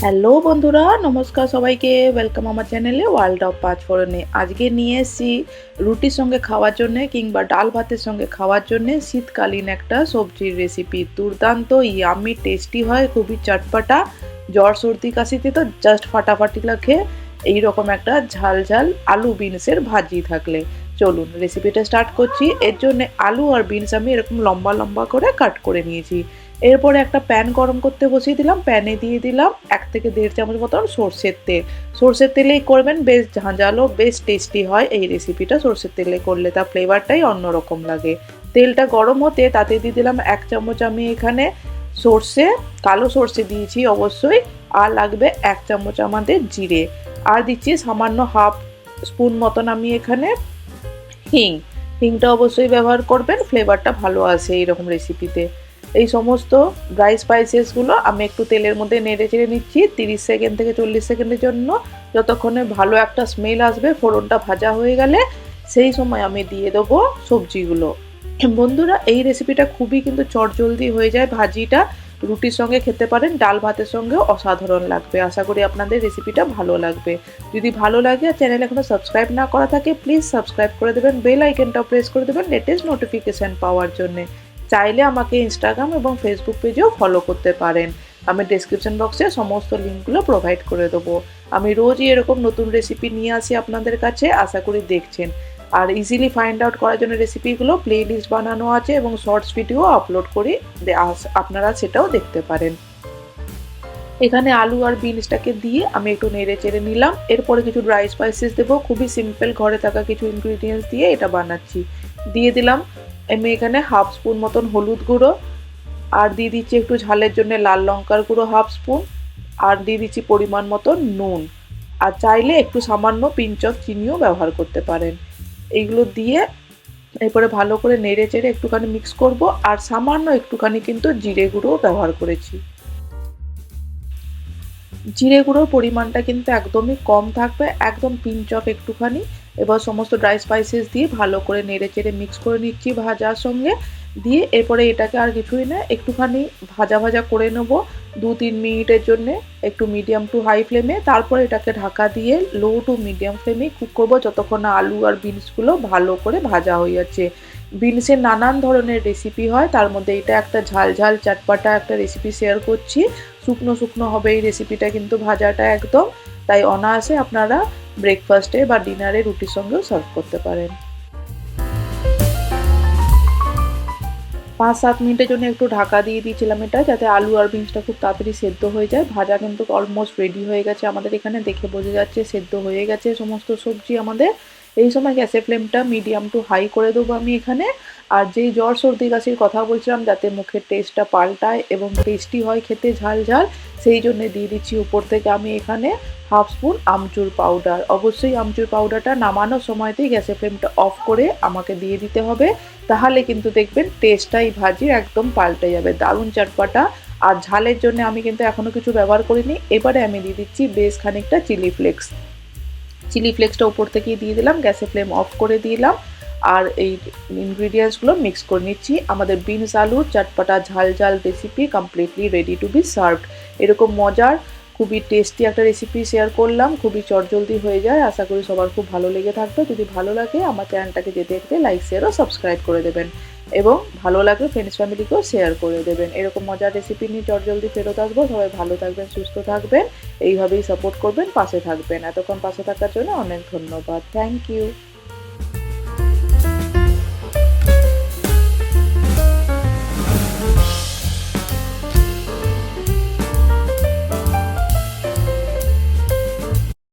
Hello বন্ধুরা, নমস্কার সবাইকে। ওয়েলকাম আমার চ্যানেলে ওয়ার্ল্ড অফ পাঁচফোড়নে। আজকে নিয়ে এসেছি রুটির সঙ্গে খাওয়ার জন্যে কিংবা ডাল ভাতের সঙ্গে খাওয়ার জন্যে শীতকালীন একটা সবজির রেসিপি। দুর্দান্ত ইয়াম্মি টেস্টি হয়, খুবই চটপাটা। জ্বর সর্দি কাশিতে তো জাস্ট ফাটাফাটি লাগে এইরকম একটা ঝাল ঝাল আলু বিনসের ভাজি থাকলে। চলুন রেসিপিটা স্টার্ট করছি। এর জন্য আলু আর বিনস আমি এরকম লম্বা লম্বা করে কাট করে নিয়েছি। এরপরে একটা প্যান গরম করতে বসিয়ে দিলাম। প্যানে দিয়ে দিলাম 1 থেকে 1.5 চামচ মতন সর্ষের তেল। সর্ষের তেলেই করবেন, বেশ ঝাঁঝালো, বেশ টেস্টি হয় এই রেসিপিটা। সর্ষের তেলে করলে তার ফ্লেভারটাই অন্যরকম লাগে। তেলটা গরম হতে তাতে দিয়ে দিলাম 1 চামচ আমি এখানে সর্ষে, কালো সর্ষে দিয়েছি অবশ্যই। আর লাগবে 1 চামচ আমাদের জিরে। আর দিচ্ছি সামান্য হাফ স্পুন মতন আমি এখানে হিং। হিংটা অবশ্যই ব্যবহার করবেন, ফ্লেভারটা ভালো আসে এইরকম রেসিপিতে। এই সমস্ত ড্রাই স্পাইসেসগুলো আমি একটু তেলের মধ্যে নেড়ে চেড়ে নিচ্ছি 30 সেকেন্ড থেকে 40 সেকেন্ডের জন্য, যতক্ষণে ভালো একটা স্মেল আসবে। ফোড়নটা ভাজা হয়ে গেলে সেই সময় আমি দিয়ে দেবো সবজিগুলো। বন্ধুরা, এই রেসিপিটা খুবই কিন্তু চটজলদি হয়ে যায়। ভাজিটা রুটির সঙ্গে খেতে পারেন, ডাল ভাতের সঙ্গেও অসাধারণ লাগবে। আশা করি আপনাদের রেসিপিটা ভালো লাগবে। যদি ভালো লাগে আর চ্যানেল এখনো সাবস্ক্রাইব না করা থাকে, প্লিজ সাবস্ক্রাইব করে দেবেন, বেল আইকনটাও প্রেস করে দেবেন লেটেস্ট নোটিফিকেশান পাওয়ার জন্যে। চাইলে আমাকে ইনস্টাগ্রাম এবং ফেসবুক পেজেও ফলো করতে পারেন। আমি ডেসক্রিপশন বক্সে সমস্ত লিঙ্কগুলো প্রোভাইড করে দেবো। আমি রোজই এরকম নতুন রেসিপি নিয়ে আসি আপনাদের কাছে, আশা করি দেখছেন। আর ইজিলি ফাইন্ড আউট করার জন্য রেসিপিগুলো প্লে লিস্ট বানানো আছে এবং শর্টস ভিডিও আপলোড করি, আপনারা সেটাও দেখতে পারেন। এখানে আলু আর বিনসটাকে দিয়ে আমি একটু নেড়ে চেড়ে নিলাম। এরপরে কিছু ড্রাই স্পাইসেস দেবো, খুবই সিম্পল ঘরে থাকা কিছু ইনগ্রিডিয়েন্টস দিয়ে এটা বানাচ্ছি। দিয়ে দিলাম আমি এখানে হাফ স্পুন মতন হলুদ গুঁড়ো, আর দিয়ে দিচ্ছি একটু ঝালের জন্য লাল লঙ্কার গুঁড়ো হাফ স্পুন, আর দিয়ে দিচ্ছি পরিমাণ মতো নুন। আর চাইলে একটু সামান্য পিঞ্চ অফ চিনিও ব্যবহার করতে পারেন। এইগুলো দিয়ে এরপরে ভালো করে নেড়ে চেড়ে একটুখানি মিক্স করব। আর সামান্য একটুখানি কিন্তু জিরে গুঁড়ো ব্যবহার করেছি। জিরে গুঁড়োর পরিমাণটা কিন্তু একদমই কম থাকবে, একদম পিঞ্চ অফ একটুখানি। এবার সমস্ত ড্রাই স্পাইসেস দিয়ে ভালো করে নেড়ে চেড়ে মিক্স করে নিচ্ছি ভাজার সঙ্গে। দিয়ে এরপরে এটাকে আর কিছুই না, একটুখানি ভাজা ভাজা করে নেব 2-3 মিনিটের জন্যে, একটু মিডিয়াম টু হাই ফ্লেমে। তারপর এটাকে ঢাকা দিয়ে লো টু মিডিয়াম ফ্লেমে কুক করবো যতক্ষণ না আলু আর বিনসগুলো ভালো করে ভাজা হয়ে যাচ্ছে। বিনসের নানান ধরনের রেসিপি হয়, তার মধ্যে এটা একটা ঝাল ঝাল চটপাটা একটা রেসিপি শেয়ার করছি। শুকনো শুকনো হবে এই রেসিপিটা কিন্তু ভাজাটা একদম, তাই অনায়াসে আপনারা ব্রেকফাস্টে বা ডিনারে রুটির সঙ্গেও সার্ভ করতে পারেন। 5-7 মিনিটের জন্য একটু ঢাকা দিয়ে দিয়েছিলাম এটা, যাতে আলু আর বিনসটা খুব তাড়াতাড়ি সেদ্ধ হয়ে যায়। ভাজা কিন্তু অলমোস্ট রেডি হয়ে গেছে আমাদের, এখানে দেখে বোঝা যাচ্ছে সেদ্ধ হয়ে গেছে সমস্ত সবজি আমাদের। এই সময় গ্যাসের ফ্লেমটা মিডিয়াম টু হাই করে দেবো আমি এখানে। আর যেই জ্বর সর্দি কাশির কথা বলছিলাম, যাতে মুখের টেস্টটা পাল্টায় এবং টেস্টি হয় খেতে ঝাল ঝাল, সেই জন্য দিয়ে দিচ্ছি উপর থেকে আমি এখানে হাফ স্পুন আমচুর পাউডার। অবশ্যই আমচুর পাউডারটা নামানোর সময়তেই গ্যাসের ফ্লেমটা অফ করে আমাকে দিয়ে দিতে হবে, তাহলে কিন্তু দেখবেন টেস্টটা এই ভাজির একদম পাল্টে যাবে, দারুণ চটপাটা। আর ঝালের জন্য আমি কিন্তু এখনও কিছু ব্যবহার করিনি। এবারে আমি দিয়ে দিচ্ছি বেশ খানিকটা চিলি ফ্লেক্স। চিলি ফ্লেক্সটা উপর থেকেই দিয়ে দিলাম, গ্যাসের ফ্লেম অফ করে দিলাম। আর এই ইনগ্রিডিয়েন্টসগুলো মিক্স করে নিচ্ছি। আমাদের বিনস আলুর চটপাটা ঝাল ঝাল recipe completely ready to B served. এরকম মজার খুবই টেস্টি একটা রেসিপি শেয়ার করলাম, খুবই চটজলদি হয়ে যায়। আশা করি সবার খুব ভালো লেগে থাকবে। যদি ভালো লাগে আমার চ্যানেলটাকে যেতে যেতে লাইক শেয়ার ও সাবস্ক্রাইব করে দেবেন, এবং ভালো লাগলে ফ্রেন্ডস ফ্যামিলিকেও শেয়ার করে দেবেন। এরকম মজার রেসিপি নিয়ে চটজলদি ফেরত আসবো। সবাই ভালো থাকবেন, সুস্থ থাকবেন, এইভাবেই সাপোর্ট করবেন, পাশে থাকবেন। এতক্ষণ পাশে থাকার জন্য অনেক ধন্যবাদ। Thank you.